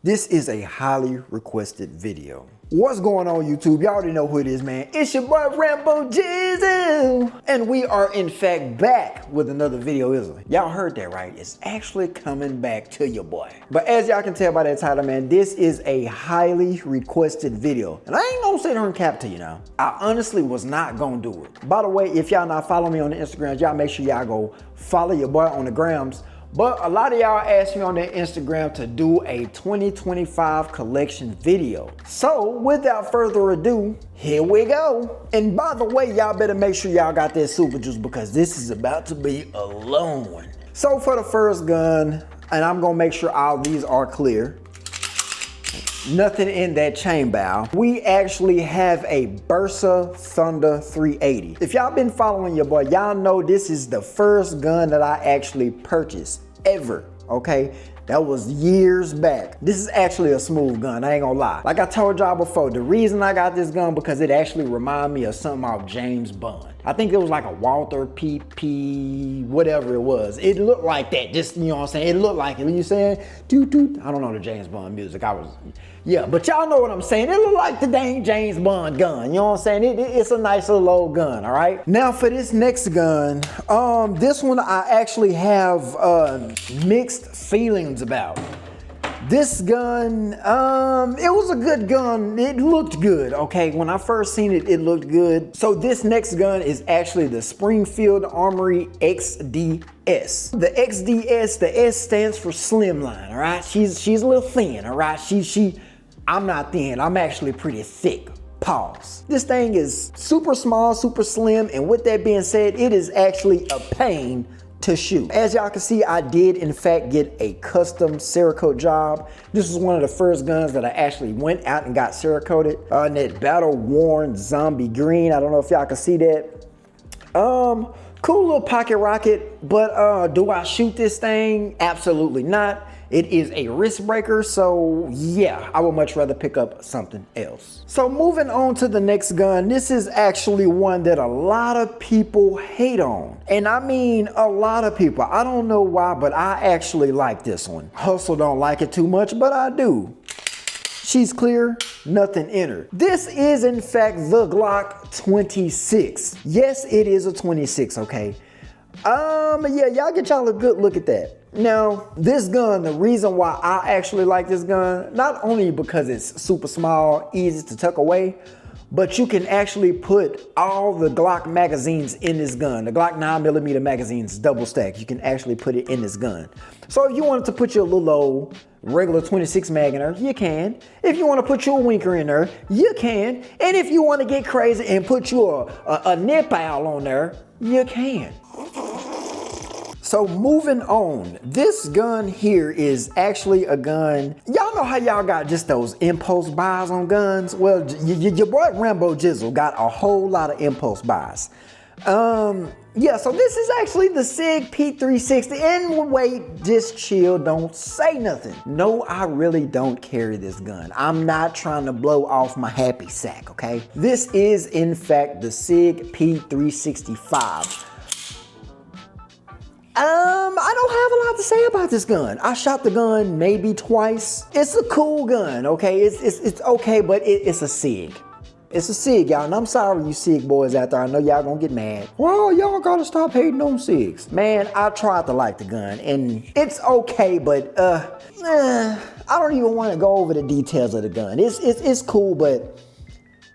This is a highly requested video. What's going on, YouTube? Y'all already know who it is, man. It's your boy Rambo Jizzle. And we are in fact back with another video, isn't it? Y'all heard that right? It's actually coming back to your boy. But as y'all can tell by that title, man, this is a highly requested video. And I ain't gonna sit here and cap to you now. I honestly was not gonna do it. By the way, if y'all not following me on the Instagrams, y'all make sure y'all go follow your boy on the grams. But a lot of y'all asked me on their Instagram to do a 2025 collection video. So without further ado, here we go. And by the way, y'all better make sure y'all got that super juice because this is about to be a long one. So for the first gun, and I'm gonna make sure all these are clear. Nothing in that chain bow. We actually have a Beretta Thunder 380. If y'all been following your boy, y'all know this is the first gun that I actually purchased ever, okay? That was years back. This is actually a smooth gun, I ain't gonna lie. Like I told y'all before, the reason I got this gun because it actually reminded me of something off James Bond. I think it was like a Walther PDP, whatever it was. It looked like that, just, you know what I'm saying? It looked like it, you saying? Toot toot. I don't know the James Bond music, yeah, but y'all know what I'm saying. It looked like the dang James Bond gun, you know what I'm saying? It's a nice little old gun, all right? Now for this next gun, this one I actually have mixed feelings about. This gun, it was a good gun. It looked good, okay? When I first seen it, it looked good. So this next gun is actually the Springfield Armory XDS. The XDS, the S stands for slimline, all right? She's a little thin, all right? I'm not thin, I'm actually pretty thick. Pause. This thing is super small, super slim, and with that being said, it is actually a pain to shoot. As y'all can see, I did in fact get a custom Cerakote job. This is one of the first guns that I actually went out and got Cerakoted. In that battle worn zombie green. I don't know if y'all can see that. Cool little pocket rocket, but do I shoot this thing? Absolutely not. It is a wrist breaker, so yeah, I would much rather pick up something else. So moving on to the next gun, this is actually one that a lot of people hate on. And I mean a lot of people. I don't know why, but I actually like this one. Hustle don't like it too much, but I do. She's clear, nothing in her. This is in fact the Glock 26. Yes, it is a 26, okay? Yeah, y'all get y'all a good look at that. Now, this gun, the reason why I actually like this gun, not only because it's super small, easy to tuck away, but you can actually put all the Glock magazines in this gun. The Glock 9mm magazines, double stack. You can actually put it in this gun. So if you wanted to put your little old regular 26 mag in there, you can. If you want to put your winker in there, you can. And if you want to get crazy and put your a nip owl on there, you can. So moving on, this gun here is actually a gun. Y'all know how y'all got just those impulse buys on guns? Well, your boy Rambo Jizzle got a whole lot of impulse buys. Yeah, so this is actually the Sig P360. And wait, just chill, don't say nothing. No, I really don't carry this gun. I'm not trying to blow off my happy sack, okay? This is in fact the Sig P365. I don't have a lot to say about this gun. I shot the gun maybe twice. It's a cool gun, okay? It's okay, but it's a Sig. It's a Sig, y'all, and I'm sorry you Sig boys out there. I know y'all gonna get mad. Well, y'all gotta stop hating on Sigs. Man, I tried to like the gun, and it's okay, but I don't even want to go over the details of the gun. It's cool, but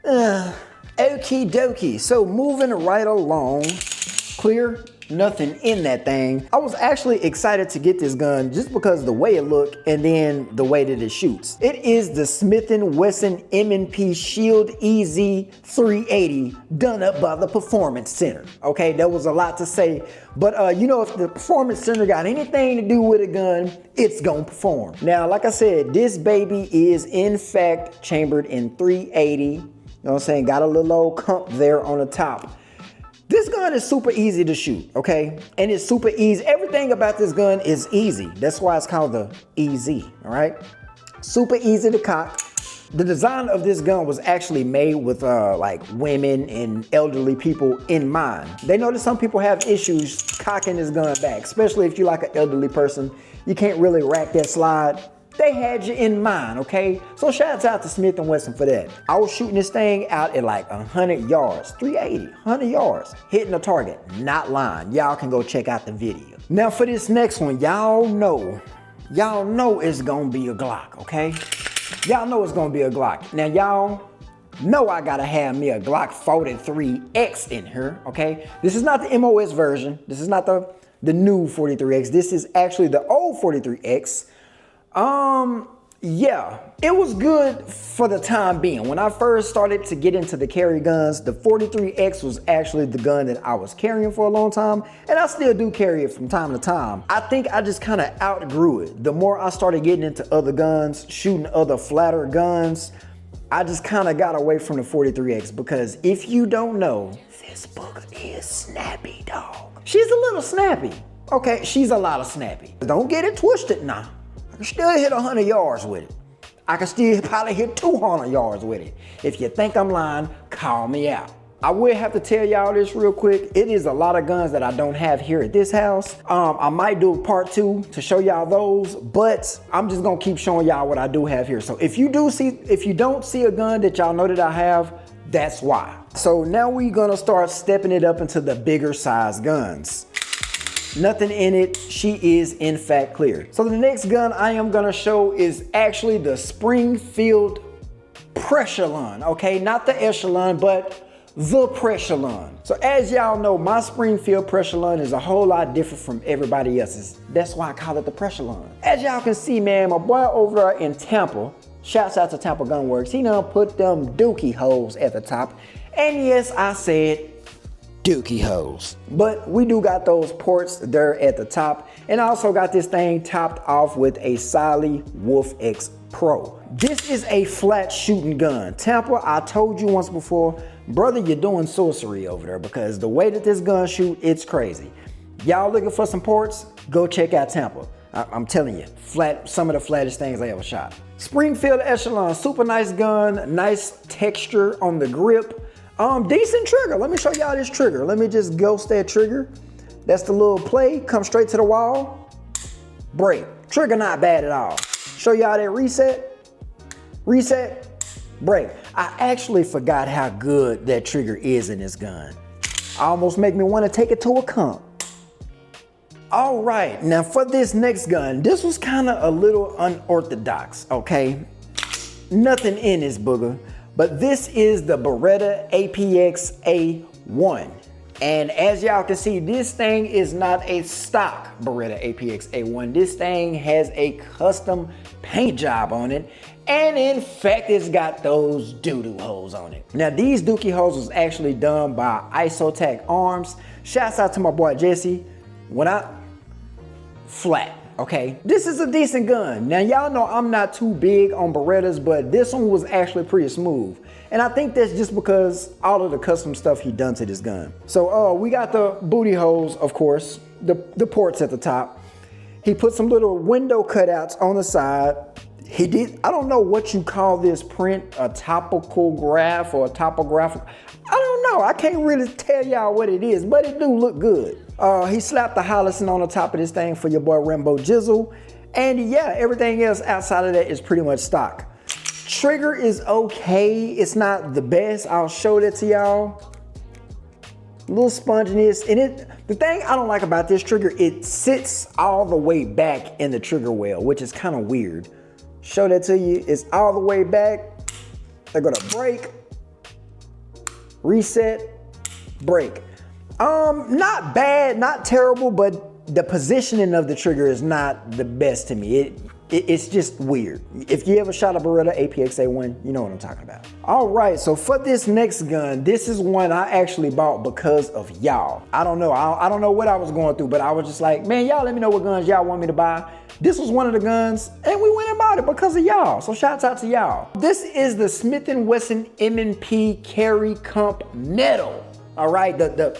okie dokie. So moving right along, clear. Nothing in that thing. I was actually excited to get this gun just because of the way it looked and then the way that it shoots. It is the Smith & Wesson M&P Shield EZ 380 done up by the Performance Center. Okay, that was a lot to say, but you know, if the Performance Center got anything to do with a gun, it's gonna perform. Now, like I said, this baby is in fact chambered in 380. You know what I'm saying? Got a little old comp there on the top. This gun is super easy to shoot, okay? And it's super easy. Everything about this gun is easy. That's why it's called the EZ, all right? Super easy to cock. The design of this gun was actually made with like women and elderly people in mind. They know that some people have issues cocking this gun back, especially if you're like an elderly person. You can't really rack that slide. They had you in mind, okay? So shouts out to Smith & Wesson for that. I was shooting this thing out at like 100 yards, 380, 100 yards, hitting the target, not lying. Y'all can go check out the video. Now for this next one, y'all know it's gonna be a Glock, okay? Y'all know it's gonna be a Glock. Now y'all know I gotta have me a Glock 43X in here, okay? This is not the MOS version. This is not the new 43X. This is actually the old 43X. Yeah, it was good for the time being. When I first started to get into the carry guns, the 43X was actually the gun that I was carrying for a long time, and I still do carry it from time to time. I think I just kind of outgrew it. The more I started getting into other guns, shooting other flatter guns, I just kind of got away from the 43X, because if you don't know, this booger is snappy, dog. She's a little snappy. Okay, she's a lot of snappy. Don't get it twisted now. I can still hit 100 yards with it. I can still probably hit 200 yards with it. If you think I'm lying, call me out. I will have to tell y'all this real quick. It is a lot of guns that I don't have here at this house. I might do a part 2 to show y'all those, but I'm just gonna keep showing y'all what I do have here. So if you don't see a gun that y'all know that I have, that's why. So now we're gonna start stepping it up into the bigger size guns. Nothing in it, she is in fact clear. So the next gun I am gonna show is actually the Springfield Echelon, okay? Not the Echelon, but the Echelon. So as y'all know, my Springfield Echelon is a whole lot different from everybody else's. That's why I call it the Echelon. As y'all can see, man, my boy over there in Tampa, shouts out to Tampa Gun Works, he done put them dookie holes at the top. And yes, I said dookie holes. But we do got those ports there at the top. And I also got this thing topped off with a Sally Wolf X Pro. This is a flat shooting gun. Tampa, I told you once before, brother, you're doing sorcery over there, because the way that this gun shoot, it's crazy. Y'all looking for some ports? Go check out Tampa. I'm telling you, some of the flattest things I ever shot. Springfield Echelon, super nice gun, nice texture on the grip. Decent trigger. Let me show y'all this trigger. Let me just ghost that trigger. That's the little play, come straight to the wall, break. Trigger not bad at all. Show y'all that reset, break. I actually forgot how good that trigger is in this gun. Almost make me want to take it to a comp. All right, now for this next gun, this was kind of a little unorthodox, okay? Nothing in this booger, but this is the Beretta APX A1. And as y'all can see, this thing is not a stock Beretta APX A1. This thing has a custom paint job on it. And in fact, it's got those doo-doo holes on it. Now these dookie holes was actually done by Isotac Arms. Shouts out to my boy Jesse. Flat, okay? This is a decent gun. Now y'all know I'm not too big on Berettas, but this one was actually pretty smooth. And I think that's just because all of the custom stuff he done to this gun. So we got the booty holes, of course, the ports at the top. He put some little window cutouts on the side. He did, I don't know what you call this print, a topograph or a topographic. I don't know, I can't really tell y'all what it is, but it do look good. He slapped the Hollison on the top of this thing for your boy Rambo Jizzle. And yeah, everything else outside of that is pretty much stock. Trigger is okay, it's not the best. I'll show that to y'all. A little sponginess. And the thing I don't like about this trigger, it sits all the way back in the trigger well, which is kind of weird. Show that to you, it's all the way back. They're gonna break, reset, break. Not bad, not terrible, but the positioning of the trigger is not the best to me. It's just weird. If you ever shot a Beretta APX A1, you know what I'm talking about. All right, so for this next gun, this is one I actually bought because of y'all. I don't know, I don't know what I was going through, but I was just like, man, y'all let me know what guns y'all want me to buy. This was one of the guns, and we went and bought it because of y'all, so shouts out to y'all. This is the Smith & Wesson M&P Carry Comp metal, all right, the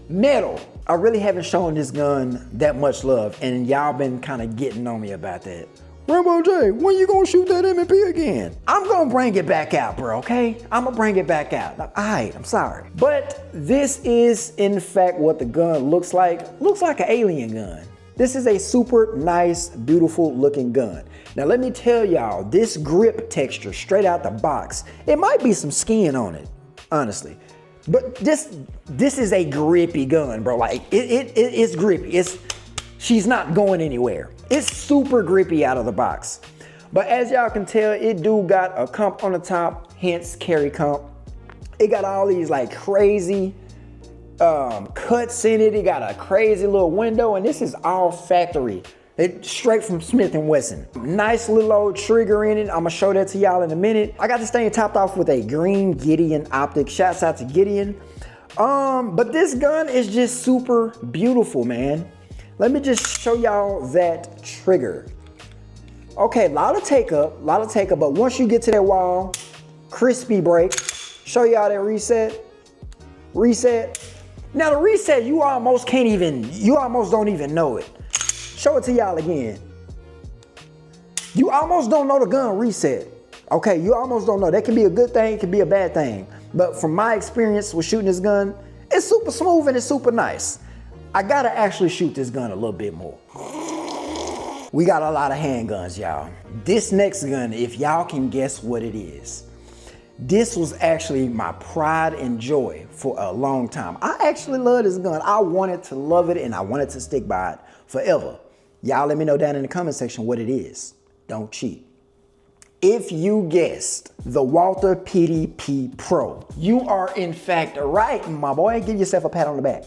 metal. I really haven't shown this gun that much love, and y'all been kind of getting on me about that. Rambo J, when you gonna shoot that M&P again? I'm gonna bring it back out, bro, okay? I'm gonna bring it back out. All right, I'm sorry. But this is, in fact, what the gun looks like. Looks like an alien gun. This is a super nice, beautiful looking gun. Now let me tell y'all, this grip texture straight out the box, it might be some skin on it, honestly. But this is a grippy gun, bro. Like it's grippy. She's not going anywhere. It's super grippy out of the box. But as y'all can tell, it do got a comp on the top, hence carry comp. It got all these like crazy cuts in it. It got a crazy little window, and this is all factory. It's straight from Smith & Wesson. Nice little old trigger in it. I'm gonna show that to y'all in a minute. I got this thing topped off with a green Gideon optic. Shouts out to Gideon. But this gun is just super beautiful, man. Let me just show y'all that trigger. Okay, a lot of take up, but once you get to that wall, crispy break. Show y'all that reset. Now the reset, you almost don't even know it. Show it to y'all again. You almost don't know the gun reset. Okay, you almost don't know. That can be a good thing, it can be a bad thing. But from my experience with shooting this gun, it's super smooth and it's super nice. I gotta actually shoot this gun a little bit more. We got a lot of handguns, y'all. This next gun, if y'all can guess what it is, this was actually my pride and joy for a long time. I actually love this gun. I wanted to love it and I wanted to stick by it forever. Y'all let me know down in the comment section what it is. Don't cheat. If you guessed the Walther PDP Pro, you are in fact right, my boy. Give yourself a pat on the back.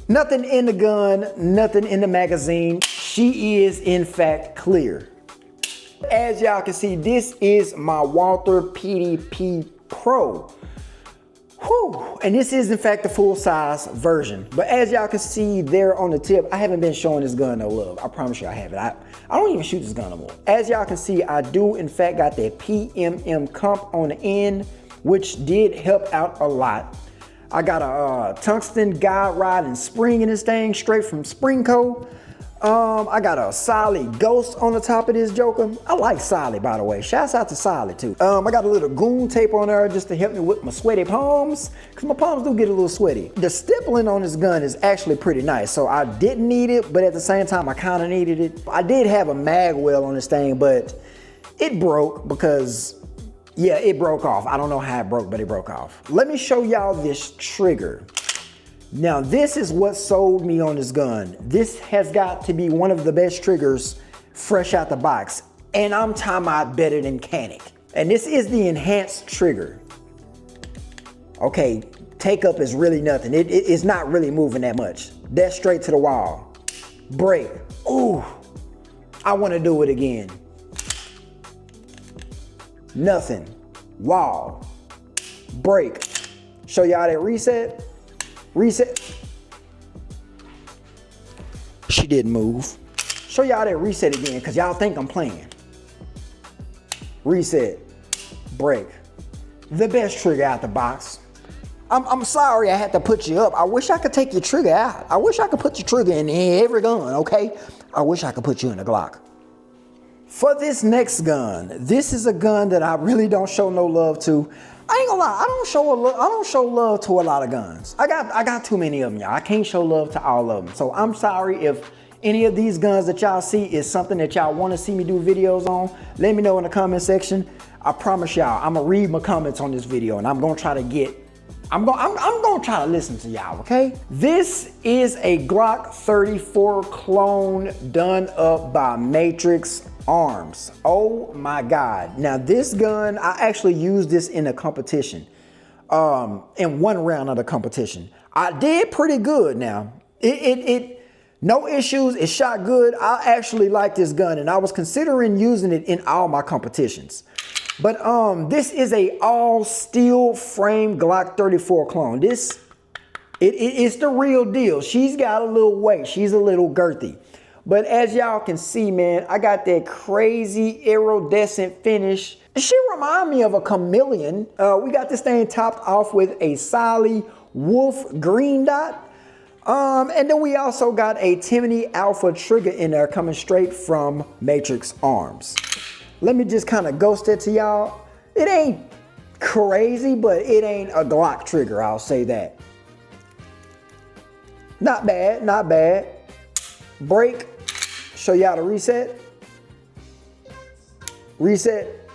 Nothing in the gun, nothing in the magazine. She is in fact clear. As y'all can see, this is my Walther PDP Pro. Whew. And this is in fact the full size version. But as y'all can see there on the tip, I haven't been showing this gun no love. I promise you I haven't. I don't even shoot this gun no more. As y'all can see, I do in fact got that PMM comp on the end, which did help out a lot. I got a tungsten guide rod and spring in this thing straight from Springco. I got a solid ghost on the top of this joker. I like solid, by the way. Shouts out to solid too. I got a little goon tape on there just to help me with my sweaty palms, because my palms do get a little sweaty. The stippling on this gun is actually pretty nice, so I didn't need it, but at the same time I kind of needed it. I did have a mag well on this thing, but it broke because, yeah, it broke off. I don't know how it broke, but it broke off. Let me show y'all this trigger. Now this is what sold me on this gun. This has got to be one of the best triggers fresh out the box. And I'm talking about better than Canic. And this is the enhanced trigger. Okay, take up is really nothing. It's not really moving that much. That's straight to the wall. Break. Ooh, I want to do it again. Nothing. Wall. Break. Show y'all that reset. Reset. She didn't move. Show y'all that reset again, because y'all think I'm playing. Reset. Break. The best trigger out the box. I'm sorry I had to put you up. I wish I could take your trigger out. I wish I could put your trigger in every gun, okay? I wish I could put you in a Glock. For this next gun, this is a gun that I really don't show no love to. I ain't gonna lie, I don't show love to a lot of guns. I got too many of them, y'all. I can't show love to all of them. So I'm sorry if any of these guns that y'all see is something that y'all want to see me do videos on. Let me know in the comment section. I promise y'all, I'm gonna read my comments on this video and I'm gonna try to listen to y'all, okay? This is a Glock 34 clone done up by Matrix Arms. Oh my God. Now this gun, I actually used this in a competition, in one round of the competition. I did pretty good now. No issues, it shot good. I actually like this gun and I was considering using it in all my competitions. But this is a all steel frame Glock 34 clone. It's the real deal. She's got a little weight, she's a little girthy. But as y'all can see, man, I got that crazy iridescent finish. She remind me of a chameleon. We got this thing topped off with a solid wolf green dot. And then we also got a Timony Alpha trigger in there coming straight from Matrix Arms. Let me just kind of ghost it to y'all. It ain't crazy, but it ain't a Glock trigger, I'll say that. Not bad, not bad. break, show you how to reset, reset,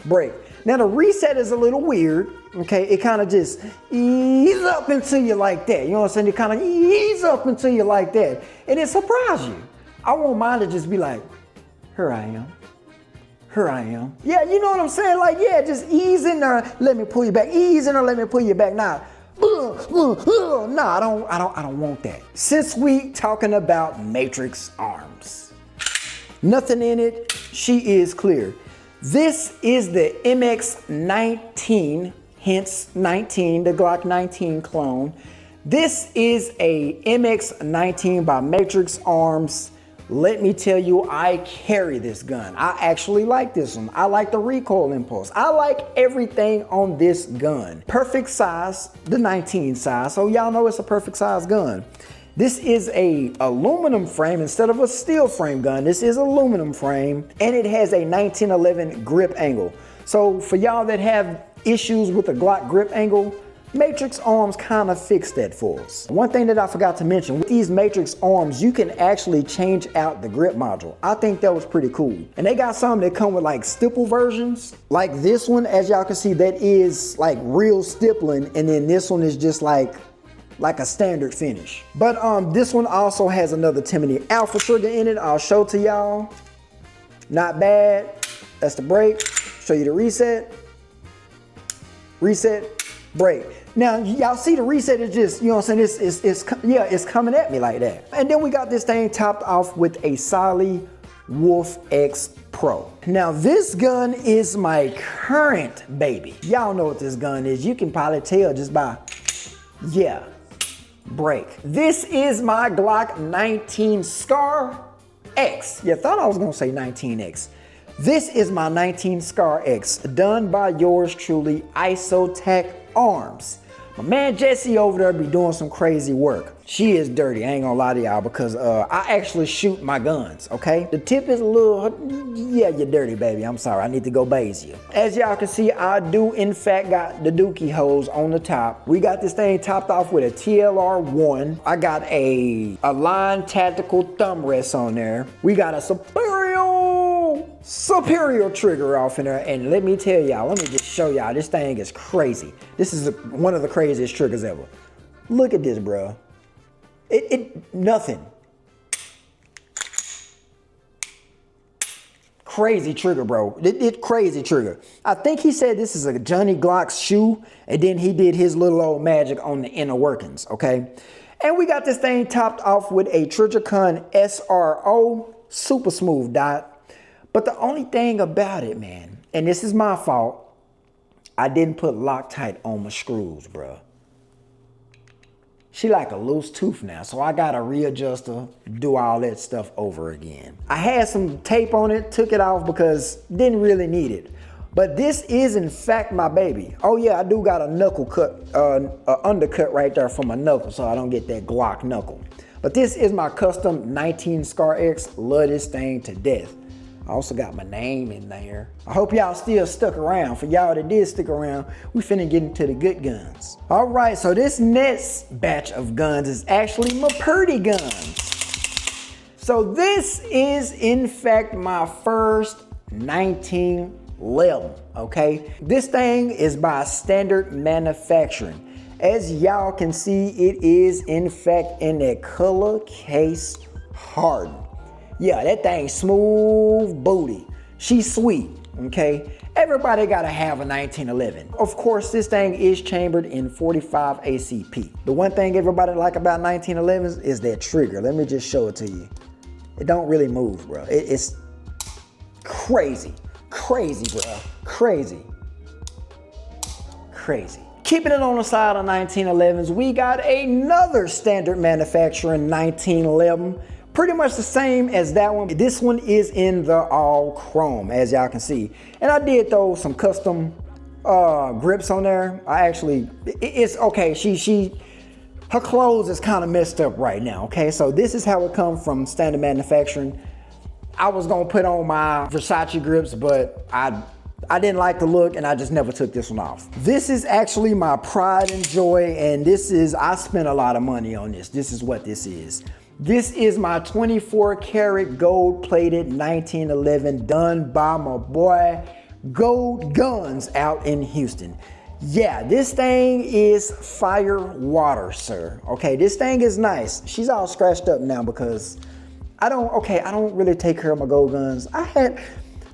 break. Now the reset is a little weird, okay? It kind of just ease up into you like that. You know what I'm saying? It kind of ease up into you like that. And it surprises you. I want mine to just be like, here I am. Here I am. Yeah, you know what I'm saying? Like, yeah, just ease in there. Let me pull you back. Ease in there. Let me pull you back. Nah, I don't want that. Since we talking about matrix arms, nothing in it. She is clear. This is the MX-19, hence 19, the Glock 19 clone. This is a MX-19 by Matrix Arms. Let me tell you, I carry this gun. I actually like this one. I like the recoil impulse. I like everything on this gun. Perfect size, the 19 size, so y'all know it's a perfect size gun. This is a aluminum frame instead of a steel frame gun. This is aluminum frame, and it has a 1911 grip angle. So for y'all that have issues with the Glock grip angle, Matrix Arms kind of fixed that for us. One thing that I forgot to mention, with these Matrix Arms, you can actually change out the grip module. I think that was pretty cool. And they got some that come with like stipple versions. Like this one, as y'all can see, that is like real stippling, and then this one is just like a standard finish. But this one also has another Timothy Alpha trigger in it. I'll show to y'all. Not bad. That's the break. Show you the reset. Reset, break. Now y'all see the reset is just, you know what I'm saying, it's coming at me like that. And then we got this thing topped off with a Solly Wolf X Pro. Now this gun is my current baby. Y'all know what this gun is. You can probably tell just by, yeah, break. This is my Glock 19 Scar X. You thought I was gonna say 19X. This is my 19 Scar X, done by yours truly, Isotech Arms. My man Jesse over there be doing some crazy work. She is dirty, I ain't gonna lie to y'all, because I actually shoot my guns, okay? The tip is a little, yeah, you're dirty, baby. I'm sorry, I need to go bathe you. As y'all can see, I do in fact got the dookie hose on the top. We got this thing topped off with a TLR1. I got a Line Tactical thumb rest on there. We got a superior trigger off in there, and let me tell y'all, let me just show y'all, this thing is crazy. This is one of the craziest triggers ever. Look at this, bro. Nothing. Crazy trigger, bro. Crazy trigger. I think he said this is a Johnny Glock's shoe, and then he did his little old magic on the inner workings, okay? And we got this thing topped off with a Trijicon SRO, super smooth dot. But the only thing about it, man, and this is my fault, I didn't put Loctite on my screws, bro. She like a loose tooth now, so I gotta readjust her, do all that stuff over again. I had some tape on it, took it off because didn't really need it. But this is in fact my baby. Oh yeah, I do got a knuckle cut, undercut right there for my knuckle, so I don't get that Glock knuckle. But this is my custom 19 Scar X. Love this thing to death. I also got my name in there. I hope y'all still stuck around. For y'all that did stick around, we finna get into the good guns. All right, so this next batch of guns is actually my purdy guns. So this is in fact my first 1911, okay? This thing is by Standard Manufacturing. As y'all can see, it is in fact in that color case hardened. Yeah, that thing smooth booty. She's sweet, okay? Everybody gotta have a 1911. Of course, this thing is chambered in 45 ACP. The one thing everybody like about 1911s is that trigger. Let me just show it to you. It don't really move, bro. It's crazy, crazy, bro. Crazy, crazy. Keeping it on the side of 1911s, we got another Standard Manufacturing 1911. Pretty much the same as that one. This one is in the all chrome, as y'all can see. And I did throw some custom grips on there. I actually, it's okay. Her clothes is kind of messed up right now, okay? So this is how it comes from Standard Manufacturing. I was gonna put on my Versace grips, but I didn't like the look and I just never took this one off. This is actually my pride and joy, and this is, I spent a lot of money on this. This is what this is. This is my 24 karat gold plated 1911 done by my boy Gold Guns out in Houston. Yeah, this thing is fire water, sir. Okay, this thing is nice. She's all scratched up now because I don't really take care of my Gold Guns.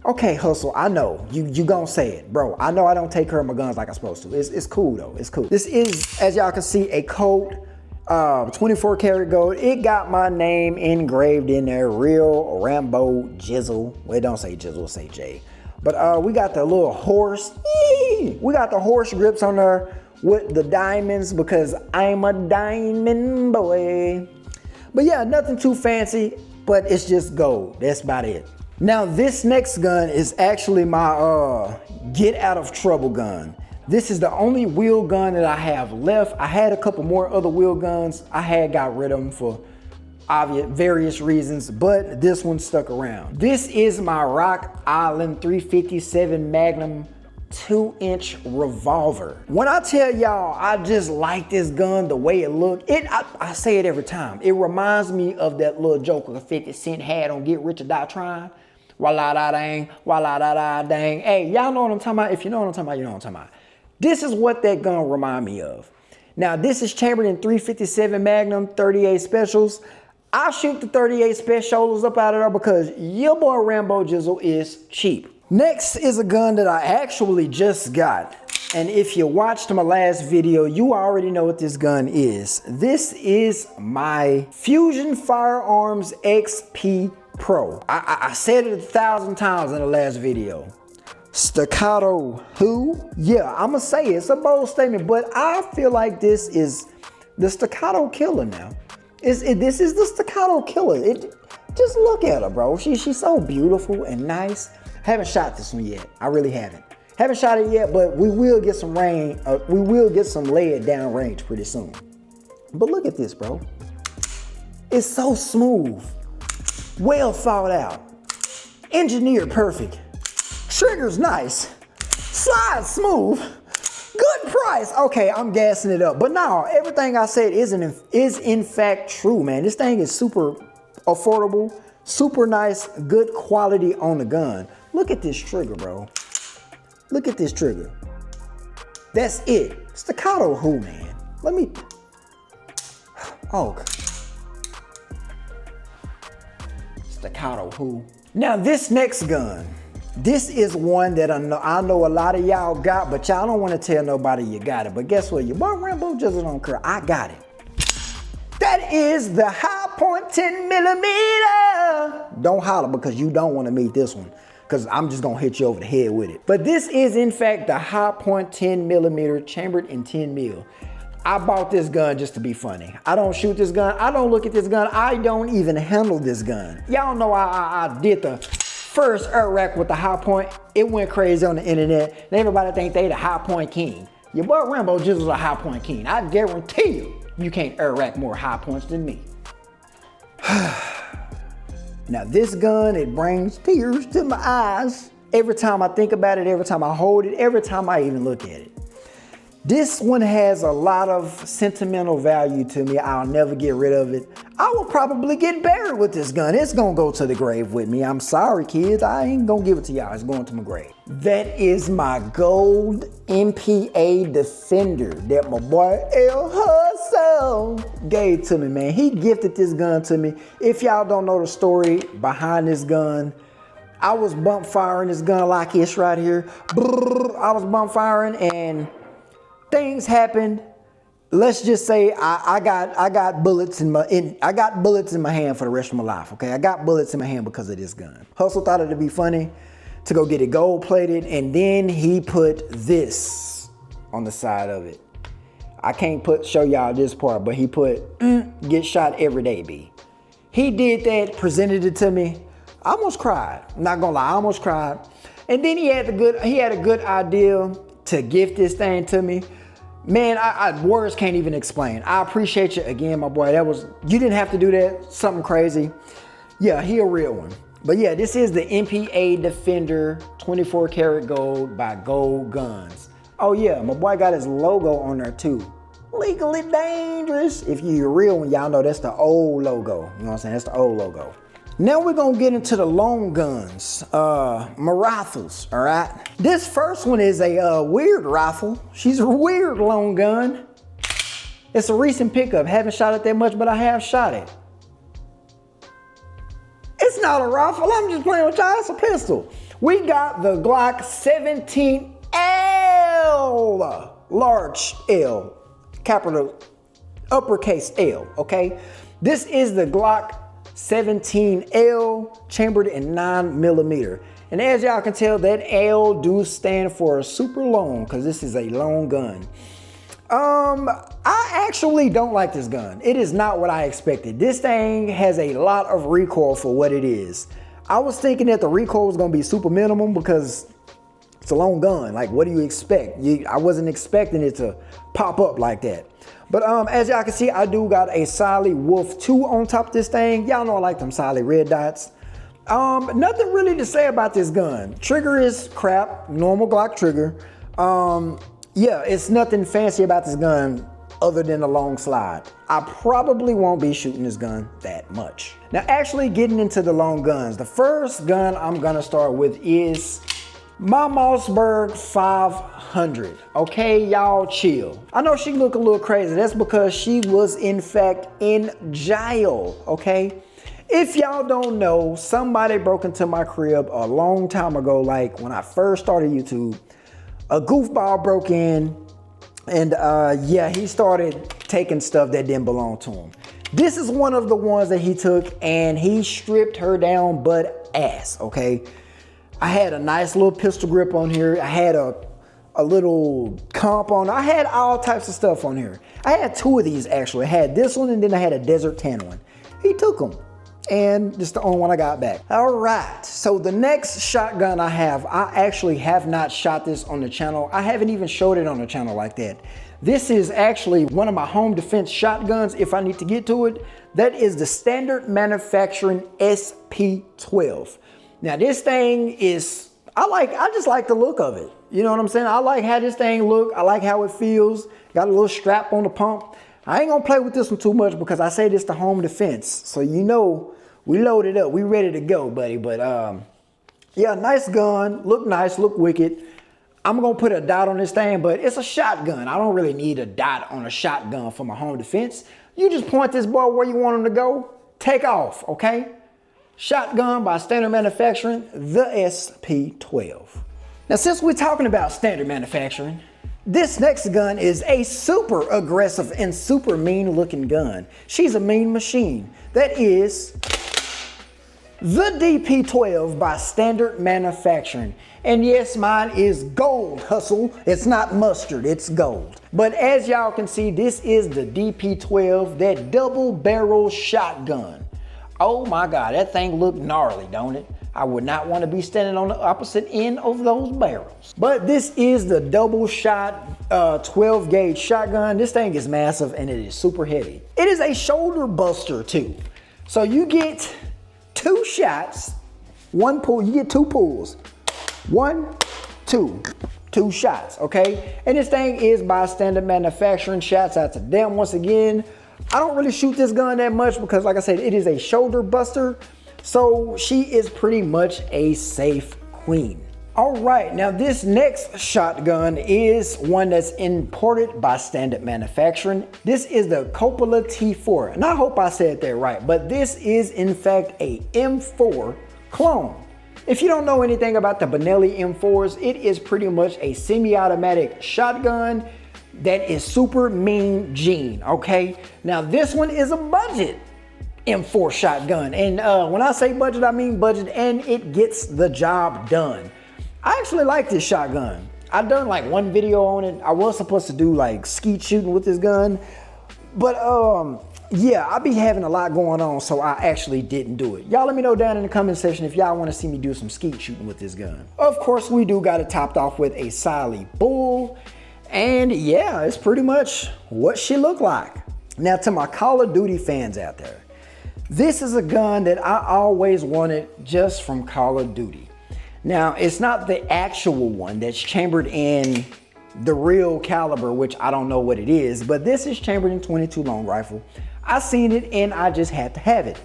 Okay, Hustle, I know, you gonna say it, bro. I know I don't take care of my guns like I'm supposed to. It's cool though, it's cool. This is, as y'all can see, a Colt 24 karat gold. It got my name engraved in there, real Rambo Jizzle. Well, it don't say Jizzle, say J. But we got the little horse. We got the horse grips on there with the diamonds because I'm a diamond boy. But yeah, nothing too fancy, but it's just gold. That's about it. Now this next gun is actually my get out of trouble gun. This is the only wheel gun that I have left. I had a couple more other wheel guns. I had got rid of them for obvious various reasons, but this one stuck around. This is my Rock Island 357 Magnum 2-inch revolver. When I tell y'all I just like this gun, the way it looked, I say it every time. It reminds me of that little joke 50 Cent had on Get Rich or Die Trying. Walla da dang, walla da da dang. Hey, y'all know what I'm talking about? If you know what I'm talking about, you know what I'm talking about. This is what that gun remind me of. Now, this is chambered in 357 Magnum 38 Specials. I shoot the 38 Specials up out of there because your boy Rambo Jizzle is cheap. Next is a gun that I actually just got. And if you watched my last video, you already know what this gun is. This is my Fusion Firearms XP Pro. I said it 1,000 times in the last video. Staccato who? Yeah, I'ma say it's a bold statement, but I feel like this is the staccato killer now. This is the staccato killer. Just look at her, bro. She's so beautiful and nice. Haven't shot this one yet. I really haven't. Haven't shot it yet, but we will get some range. We will get some lead down range pretty soon. But look at this, bro. It's so smooth. Well thought out. Engineered perfect. Trigger's nice. Slide smooth. Good price. Okay, I'm gassing it up. But no, everything I said is in fact true, man. This thing is super affordable, super nice, good quality on the gun. Look at this trigger, bro. Look at this trigger. That's it. Staccato who, man? Let me... Oh. Staccato who? Now this next gun. This is one that I know a lot of y'all got, but y'all don't want to tell nobody you got it. But guess what? Your boy Rambo just don't care. I got it. That is the High Point 10mm. Don't holler because you don't want to meet this one, because I'm just going to hit you over the head with it. But this is in fact the High Point 10mm chambered in 10 mil. I bought this gun just to be funny. I don't shoot this gun. I don't look at this gun. I don't even handle this gun. Y'all know I did the first air rack with the High Point. It went crazy on the internet. And everybody think they the High Point king. Your boy Rambo just was a High Point king. I guarantee you can't air rack more High Points than me. Now this gun, it brings tears to my eyes. Every time I think about it, every time I hold it, every time I even look at it. This one has a lot of sentimental value to me. I'll never get rid of it. I will probably get buried with this gun. It's gonna go to the grave with me. I'm sorry, kids. I ain't gonna give it to y'all. It's going to my grave. That is my gold MPA Defender that my boy El Hustle gave to me, man. He gifted this gun to me. If y'all don't know the story behind this gun, I was bump firing this gun like this right here. I was bump firing and things happened. Let's just say I got bullets in my hand for the rest of my life. Okay, I got bullets in my hand because of this gun. Hustle thought it'd be funny to go get it gold plated, and then he put this on the side of it. I can't show y'all this part, but he put get shot every day, B. He did that, presented it to me. I almost cried. I'm not gonna lie, I almost cried. And then he had a good idea to gift this thing to me. Man, words can't even explain. I appreciate you again, my boy. You didn't have to do that. Something crazy. Yeah, he a real one. But yeah, this is the MPA Defender 24 karat gold by Gold Guns. Oh yeah, my boy got his logo on there too. legally dangerous. If you're a real one, y'all know that's the old logo. You know what I'm saying? That's the old logo. Now we're gonna get into the long guns, my rifles, all right? This first one is a weird rifle. She's a weird long gun. It's a recent pickup. Haven't shot it that much, but I have shot it. It's not a rifle, I'm just playing with y'all, it's a pistol. We got the Glock 17L, large L, capital, uppercase L, okay? This is the Glock 17L, chambered in 9mm. And as y'all can tell, that L do stand for super long, because this is a long gun. I actually don't like this gun. It is not what I expected. This thing has a lot of recoil for what it is. I was thinking that the recoil was gonna be super minimum because it's a long gun. Like, what do you expect? I wasn't expecting it to pop up like that. But as y'all can see, I do got a Siley Wolf 2 on top of this thing. Y'all know I like them Siley red dots. Nothing really to say about this gun. Trigger is crap, normal Glock trigger. Yeah, it's nothing fancy about this gun other than a long slide. I probably won't be shooting this gun that much. Now, actually getting into the long guns, the first gun I'm gonna start with is my Mossberg 500. Okay, y'all chill. I know she look a little crazy. That's because she was in fact in jail, okay? If y'all don't know, somebody broke into my crib a long time ago, like when I first started YouTube. A goofball broke in and yeah, he started taking stuff that didn't belong to him. This is one of the ones that he took and he stripped her down butt ass, okay? I had a nice little pistol grip on here. I had a little comp on. I had all types of stuff on here. I had two of these actually. I had this one and then I had a desert tan one. He took them. And this is the only one I got back. All right, so the next shotgun I actually have not shot this on the channel. I haven't even showed it on the channel like that. This is actually one of my home defense shotguns if I need to get to it. That is the standard manufacturing SP12. Now this thing is, I just like the look of it. You know what I'm saying? I like how this thing look. I like how it feels. Got a little strap on the pump. I ain't gonna play with this one too much because I say this to home defense. So you know, we loaded up, we ready to go, buddy. But yeah, nice gun, look nice, look wicked. I'm gonna put a dot on this thing, but it's a shotgun. I don't really need a dot on a shotgun for my home defense. You just point this boy where you want him to go, take off, okay? Shotgun by Standard Manufacturing, the SP12. Now, since we're talking about Standard Manufacturing, this next gun is a super aggressive and super mean looking gun. She's a mean machine. That is the DP12 by Standard Manufacturing. And yes, mine is gold, hustle. It's not mustard, it's gold. But as y'all can see, this is the DP12, that double barrel shotgun. Oh my God, that thing look gnarly, don't it? I would not want to be standing on the opposite end of those barrels. But this is the double shot 12 gauge shotgun. This thing is massive and it is super heavy. It is a shoulder buster too. So you get two shots, one pull, you get two pulls. One, two shots, okay? And this thing is by Standard Manufacturing. Shouts out to them once again. I don't really shoot this gun that much because like I said, it is a shoulder buster. So she is pretty much a safe queen. All right, now this next shotgun is one that's imported by Standard Manufacturing. This is the Kopa T4, and I hope I said that right, but this is in fact a M4 clone. If you don't know anything about the Benelli M4s, it is pretty much a semi-automatic shotgun that is super mean gene, okay? Now this one is a budget M4 shotgun, and when I say budget, I mean budget, and it gets the job done. I actually like this shotgun. I've done like one video on it. I was supposed to do like skeet shooting with this gun, but yeah, I be having a lot going on, so I actually didn't do it. Y'all let me know down in the comment section if y'all want to see me do some skeet shooting with this gun. Of course, we do got it topped off with a Siley Bull, and yeah, it's pretty much what she looked like. Now to my Call of Duty fans out there, this is a gun that I always wanted just from Call of Duty. Now, it's not the actual one that's chambered in the real caliber, which I don't know what it is, but this is chambered in .22 long rifle. I seen it and I just had to have it.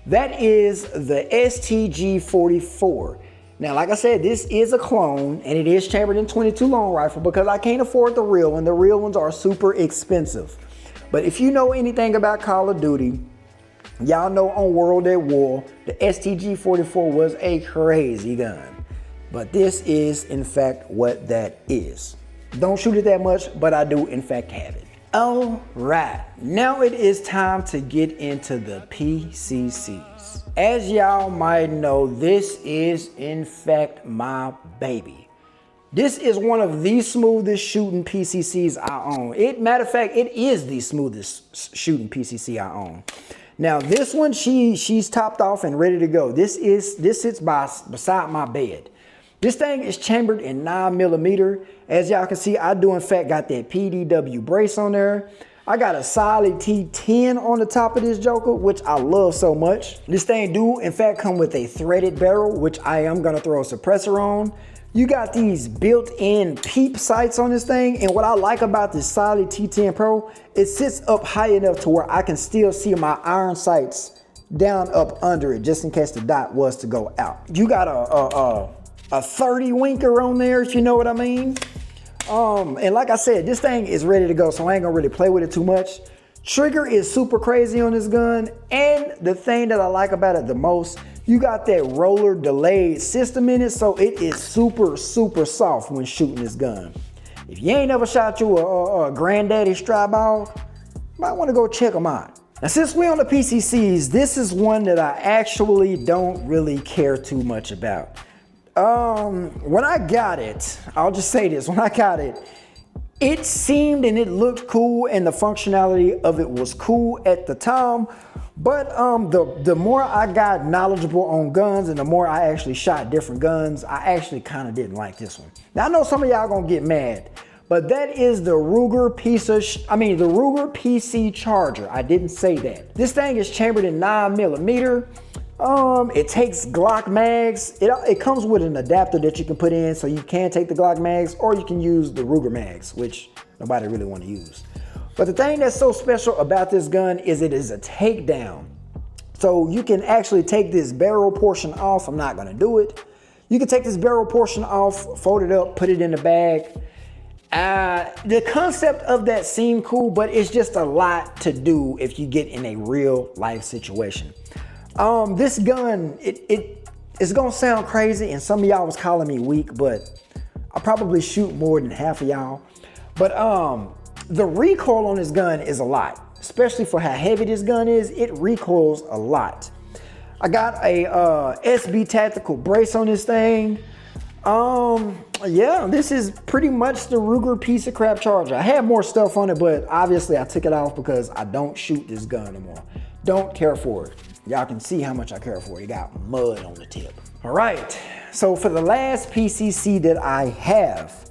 That is the STG-44. Now, like I said, this is a clone and it is chambered in .22 long rifle because I can't afford the real one. The real ones are super expensive. But if you know anything about Call of Duty, y'all know on World at War, the STG-44 was a crazy gun. But this is, in fact, what that is. Don't shoot it that much, but I do, in fact, have it. All right, now it is time to get into the PCCs. As y'all might know, this is, in fact, my baby. This is one of the smoothest shooting PCCs I own. Matter of fact, it is the smoothest shooting PCC I own. Now this one, she's topped off and ready to go. This sits beside my bed. This thing is chambered in 9mm. As y'all can see, I do in fact got that PDW brace on there. I got a solid T10 on the top of this joker, which I love so much. This thing do in fact come with a threaded barrel, which I am gonna throw a suppressor on. You got these built-in peep sights on this thing, and what I like about this solid T10 Pro, it sits up high enough to where I can still see my iron sights down up under it, just in case the dot was to go out. You got a 30 winker on there, if you know what I mean. And like I said, this thing is ready to go, so I ain't gonna really play with it too much. Trigger is super crazy on this gun, and the thing that I like about it the most, you got that roller delayed system in it, so it is super, super soft when shooting this gun. If you ain't never shot you a granddaddy strap ball, you might wanna go check them out. Now, since we're on the PCCs, this is one that I actually don't really care too much about. When I got it, I'll just say this, when I got it, it seemed and it looked cool and the functionality of it was cool at the time, but the more I got knowledgeable on guns and the more I actually shot different guns, I actually kind of didn't like this one. Now I know some of y'all gonna get mad, but that is the Ruger Ruger PC Charger. I didn't say that. This thing is chambered in 9mm. It takes Glock mags. It comes with an adapter that you can put in, so you can take the Glock mags or you can use the Ruger mags, which nobody really want to use. But the thing that's so special about this gun is it is a takedown. So you can actually take this barrel portion off. I'm not gonna do it. You can take this barrel portion off, fold it up, put it in the bag. The concept of that seemed cool, but it's just a lot to do if you get in a real life situation. This gun, it's gonna sound crazy and some of y'all was calling me weak, but I probably shoot more than half of y'all. But the recoil on this gun is a lot, especially for how heavy this gun is. It recoils a lot. I got a SB tactical brace on this thing. Yeah, this is pretty much the Ruger piece of crap Charger. I had more stuff on it, but obviously I took it off because I don't shoot this gun anymore. Don't care for it. Y'all can see how much I care for it. It got mud on the tip. All right, so for the last PCC that I have,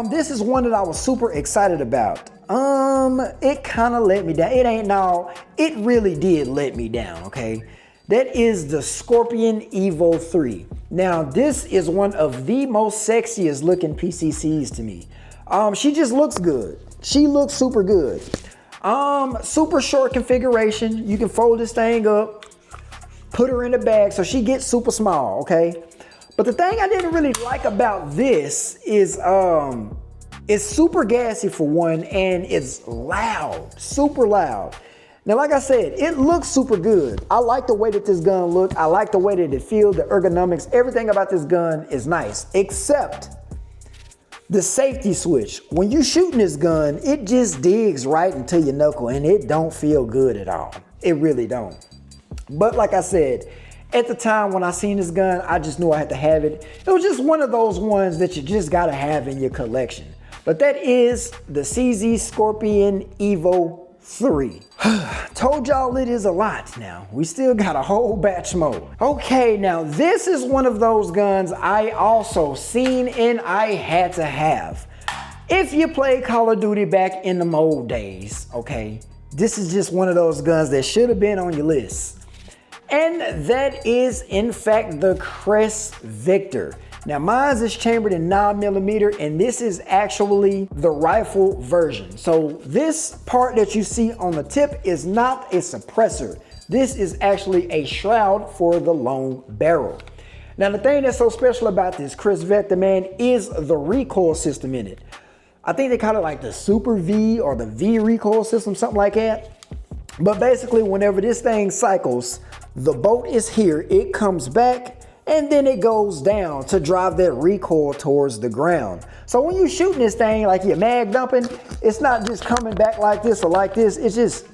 this is one that I was super excited about. It kind of let me down. It really did let me down, okay? That is the Scorpion EVO 3. Now, this is one of the most sexiest looking PCCs to me. She just looks good. She looks super good. Super short configuration. You can fold this thing up, put her in the bag, so she gets super small, okay? But the thing I didn't really like about this is it's super gassy for one, and it's loud, super loud. Now, like I said, it looks super good. I like the way that this gun looks. I like the way that it feels, the ergonomics, everything about this gun is nice, except the safety switch. When you shooting this gun, it just digs right into your knuckle and it don't feel good at all. It really don't. But like I said, at the time when I seen this gun, I just knew I had to have it. It was just one of those ones that you just gotta have in your collection. But that is the CZ Scorpion EVO 3. Told y'all it is a lot now. We still got a whole batch more. Okay, now this is one of those guns I also seen and I had to have. If you played Call of Duty back in the old days, okay, this is just one of those guns that should have been on your list. And that is in fact the Kriss Vector. Now mine is chambered in 9mm, and this is actually the rifle version. So this part that you see on the tip is not a suppressor. This is actually a shroud for the long barrel. Now the thing that's so special about this Kriss Vector, man, is the recoil system in it. I think they call it like the Super V or the V recoil system, something like that. But basically whenever this thing cycles, the bolt is here, it comes back, and then it goes down to drive that recoil towards the ground. So when you're shooting this thing like you're mag dumping, it's not just coming back like this or like this. It's just,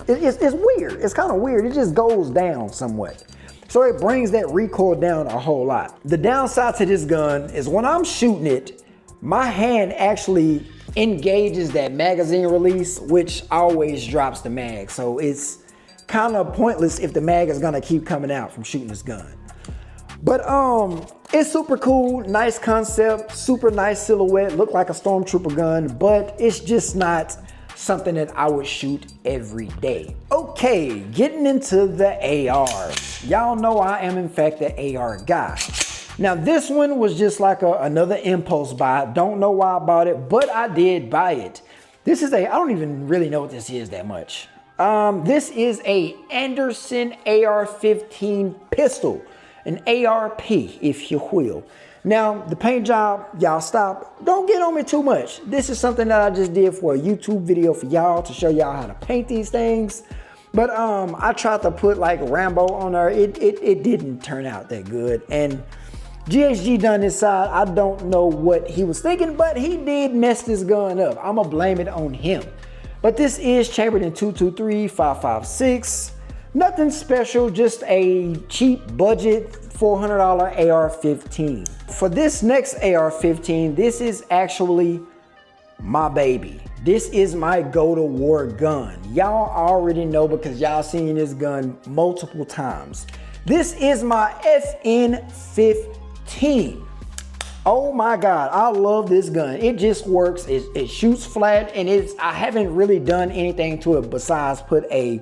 it's weird. It's kind of weird. It just goes down somewhat. So it brings that recoil down a whole lot. The downside to this gun is when I'm shooting it, my hand actually engages that magazine release, which always drops the mag. So it's kind of pointless if the mag is gonna keep coming out from shooting this gun. But it's super cool, nice concept, super nice silhouette, look like a stormtrooper gun, but it's just not something that I would shoot every day. Okay, getting into the ARs. Y'all know I am in fact the AR guy. Now this one was just like another impulse buy. Don't know why I bought it, but I did buy it. This is I don't even really know what this is that much. This is a Anderson AR-15 pistol. An ARP, if you will. Now, the paint job, y'all stop. Don't get on me too much. This is something that I just did for a YouTube video for y'all to show y'all how to paint these things. But I tried to put like Rambo on there. It didn't turn out that good. And GHG done this side. I don't know what he was thinking, but he did mess this gun up. I'm gonna blame it on him. But this is chambered in 223 5.56. Nothing special, just a cheap budget $400 AR-15. For this next AR-15, this is actually my baby. This is my go-to-war gun. Y'all already know because y'all seen this gun multiple times. This is my FN-15. Oh my God, I love this gun. It just works, it shoots flat, and I haven't really done anything to it besides put a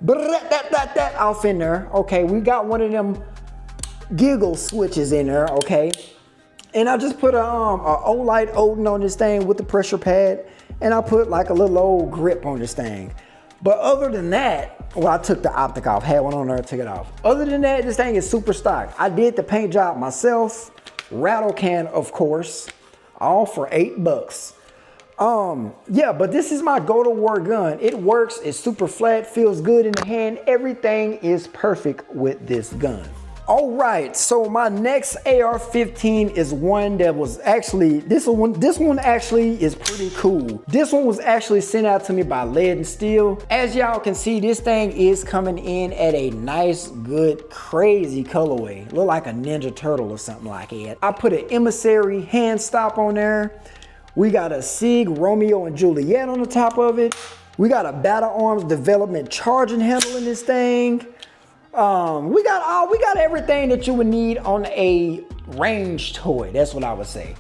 that off in there. Okay, we got one of them giggle switches in there, okay? And I just put a Olight Odin on this thing with the pressure pad, and I put like a little old grip on this thing. But other than that, well, I took the optic off, had one on there, took it off. Other than that, this thing is super stock. I did the paint job myself, rattle can, of course, all for $8. Yeah, but this is my go-to-war gun. It works, it's super flat, feels good in the hand. Everything is perfect with this gun. All right, so my next AR-15 is one that was actually, this one actually is pretty cool. This one was actually sent out to me by Lead and Steel. As y'all can see, this thing is coming in at a nice, good, crazy colorway. Look like a Ninja Turtle or something like that. I put an Emissary hand stop on there. We got a Sig Romeo and Juliet on the top of it. We got a Battle Arms Development charging handle in this thing. We got everything that you would need on a range toy. That's what I would say.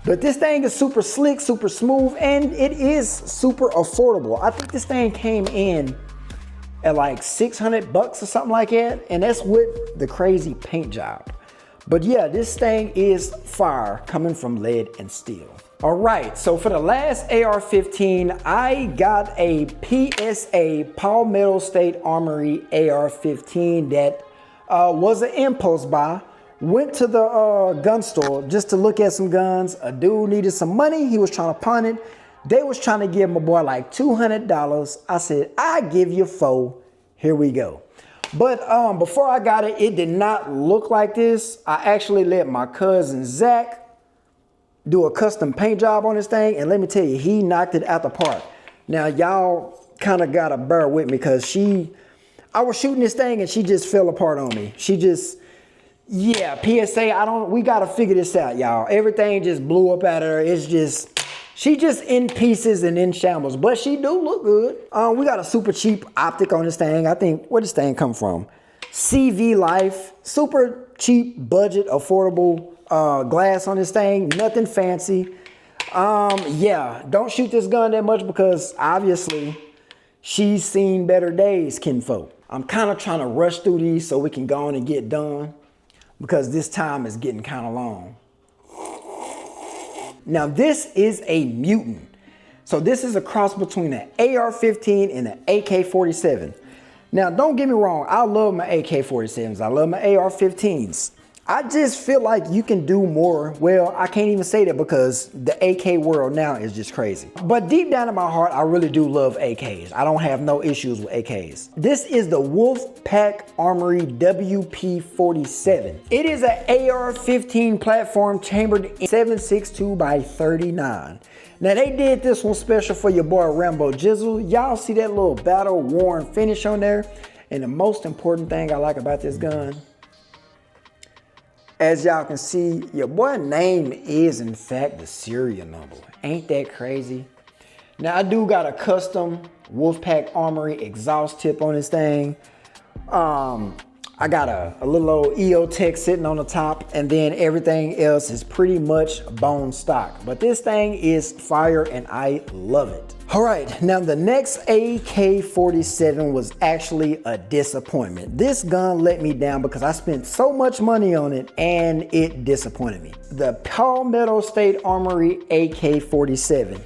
But this thing is super slick, super smooth, and it is super affordable. I think this thing came in at like $600 or something like that, and that's with the crazy paint job. But yeah, this thing is fire coming from Lead and Steel. All right, so for the last AR-15, I got a PSA Palmetto State Armory AR-15 that was an impulse buy. Went to the gun store just to look at some guns. A dude needed some money. He was trying to pawn it. They was trying to give my boy like $200. I said, I give you $4. Here we go. But before I got it, it did not look like this. I actually let my cousin Zach do a custom paint job on this thing, and let me tell you, he knocked it out the park. Now y'all kind of gotta bear with me because I was shooting this thing and she just fell apart on me. Yeah, PSA, we gotta figure this out, y'all. Everything just blew up out of her. She just in pieces and in shambles, but she do look good. We got a super cheap optic on this thing. I think, where this thing come from? CV Life, super cheap, budget, affordable glass on this thing, nothing fancy. Yeah, don't shoot this gun that much because obviously she's seen better days, kinfolk. I'm kind of trying to rush through these so we can go on and get done. because this time is getting kind of long. Now this is a mutant. So this is a cross between an AR-15 and an AK-47. Now don't get me wrong, I love my AK-47s, I love my AR-15s. I just feel like you can do more. Well, I can't even say that because the AK world now is just crazy. But deep down in my heart, I really do love AKs. I don't have no issues with AKs. This is the Wolfpack Armory WP47. It is an AR-15 platform chambered in 7.62 by 39. Now they did this one special for your boy Rambo Jizzle. Y'all see that little battle worn finish on there? And the most important thing I like about this gun, as y'all can see, your boy name is in fact the serial number. Ain't that crazy? Now I do got a custom Wolfpack Armory exhaust tip on this thing. I got a little old EO Tech sitting on the top, and then everything else is pretty much bone stock. But this thing is fire and I love it. All right, now the next AK-47 was actually a disappointment. This gun let me down because I spent so much money on it and it disappointed me. The Palmetto State Armory AK-47.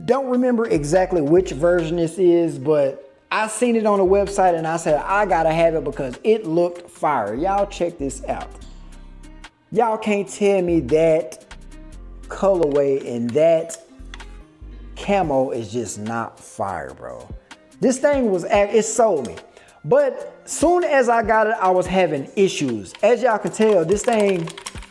Don't remember exactly which version this is, but I seen it on the website and I said, I gotta have it because it looked fire. Y'all check this out. Y'all can't tell me that colorway and that camo is just not fire, bro. This thing was, it sold me. But soon as I got it, I was having issues. As y'all can tell, this thing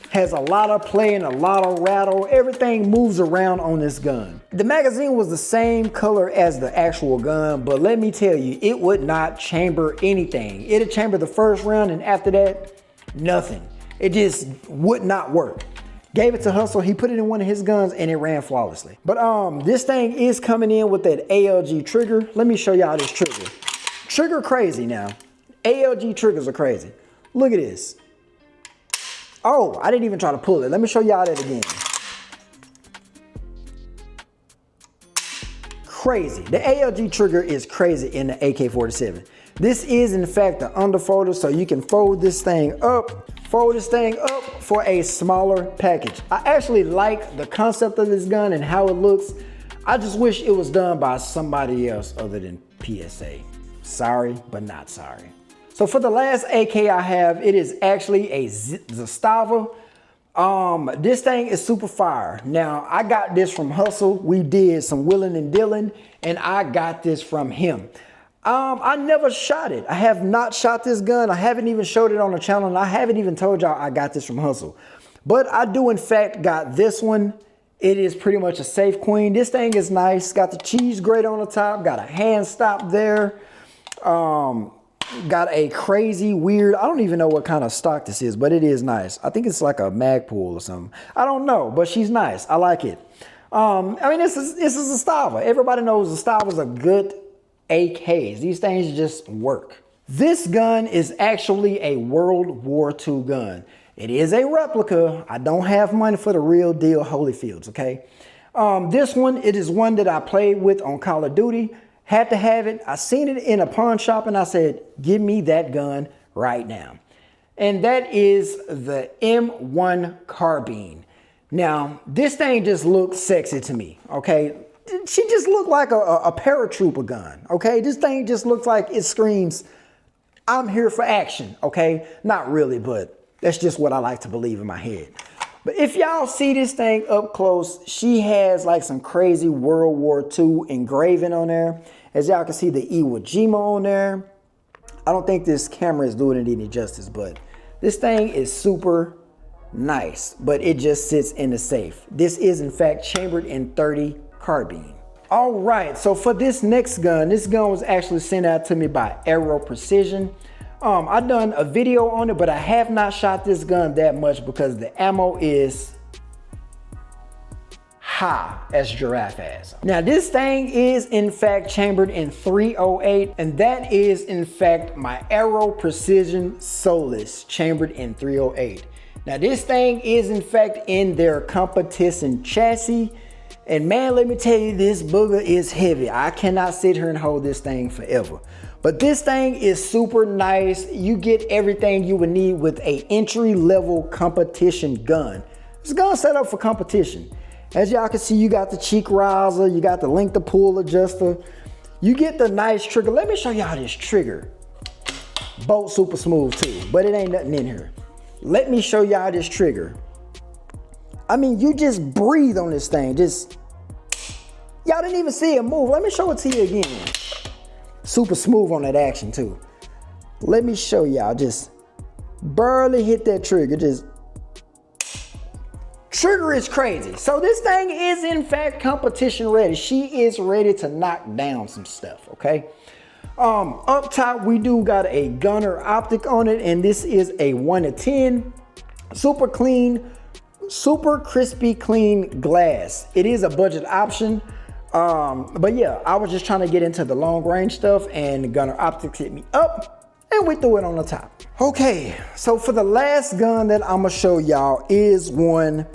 has a lot of play and a lot of rattle. Everything moves around on this gun. The magazine was the same color as the actual gun, but let me tell you, it would not chamber anything. It'd chamber the first round, and after that, nothing. It just would not work. Gave it to Hustle, he put it in one of his guns and it ran flawlessly. But this thing is coming in with that ALG trigger. Let me show y'all this trigger. Trigger crazy now. ALG triggers are crazy. Look at this. Oh, I didn't even try to pull it. Let me show y'all that again. Crazy. The ALG trigger is crazy in the AK-47. This is in fact the underfolder, so you can fold this thing up for a smaller package. I actually like the concept of this gun and how it looks. I just wish it was done by somebody else other than PSA. Sorry, but not sorry. So for the last AK I have, it is actually a Zastava. This thing is super fire. Now, I got this from Hustle. We did some wheeling and dealing, and I got this from him. I never shot it. I have not shot this gun. I haven't even showed it on the channel, and I haven't even told y'all I got this from Hustle. But I do, in fact, got this one. It is pretty much a safe queen. This thing is nice. Got the cheese grate on the top. Got a hand stop there. Got a crazy weird, I don't even know what kind of stock this is, but it is nice. I think it's like a Magpul or something. I don't know, but she's nice. I like it. I mean, this is a Zastava. Everybody knows Zastavas are good AKs. These things just work. This gun is actually a World War II gun. It is a replica. I don't have money for the real deal Holyfields, okay? This one, it is one that I played with on Call of Duty. Had to have it. I seen it in a pawn shop and I said, give me that gun right now. And that is the M1 Carbine. Now, this thing just looks sexy to me, okay? She just looked like a paratrooper gun, okay? This thing just looks like it screams, I'm here for action, okay? Not really, but that's just what I like to believe in my head. But if y'all see this thing up close, she has like some crazy World War II engraving on there. As y'all can see the Iwo Jima on there. I don't think this camera is doing it any justice, but this thing is super nice, but it just sits in the safe. This is in fact chambered in 30 carbine. All right, so for this next gun, this gun was actually sent out to me by Aero Precision. I've done a video on it, but I have not shot this gun that much because the ammo is high as giraffe ass. Now this thing is in fact chambered in 308, and that is in fact my Aero Precision Solus chambered in 308. Now this thing is in fact in their competition chassis, and man, let me tell you, this booger is heavy. I cannot sit here and hold this thing forever. But But this thing is super nice. You get everything you would need with a entry-level competition gun. This gun set up for competition. As y'all can see, you got the cheek riser, you got the length of pull adjuster. You get the nice trigger. Let me show y'all this trigger. Bolt super smooth too, but it ain't nothing in here. Let me show y'all this trigger. I mean, you just breathe on this thing. Y'all didn't even see it move. Let me show it to you again. Super smooth on that action too. Let me show y'all, just barely hit that trigger. Trigger is crazy. So this thing is in fact competition ready. She is ready to knock down some stuff, okay? Up top, we do got a gunner optic on it, and this is a 1-10. Super clean, super crispy clean glass. It is a budget option. But yeah, I was just trying to get into the long range stuff, and the gunner optics hit me up, and we threw it on the top. Okay, so for the last gun that I'm gonna show y'all is one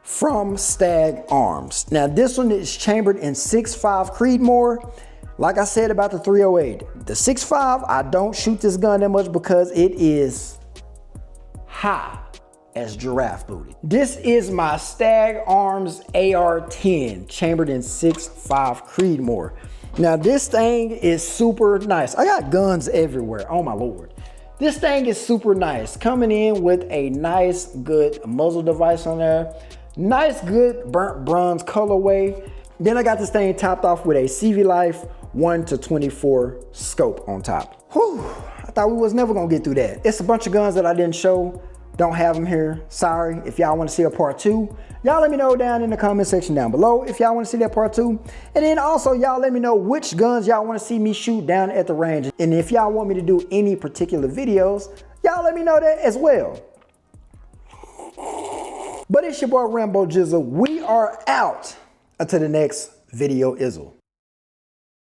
from Stag Arms. Now this one is chambered in 6.5 Creedmoor. Like I said about the 308, the 6.5, I don't shoot this gun that much because it is high as giraffe booty. This is my Stag Arms AR-10, chambered in 6.5 Creedmoor. Now this thing is super nice. I got guns everywhere, oh my Lord. This thing is super nice, coming in with a nice, good muzzle device on there. Nice, good burnt bronze colorway. Then I got this thing topped off with a CV Life 1-24 scope on top. Whew, I thought we was never gonna get through that. It's a bunch of guns that I didn't show. Don't have them here, sorry. If y'all wanna see a part 2, y'all let me know down in the comment section down below if y'all wanna see that part 2. And then also y'all let me know which guns y'all wanna see me shoot down at the range. And if y'all want me to do any particular videos, y'all let me know that as well. But it's your boy Rambo Jizzle. We are out until the next video izzle.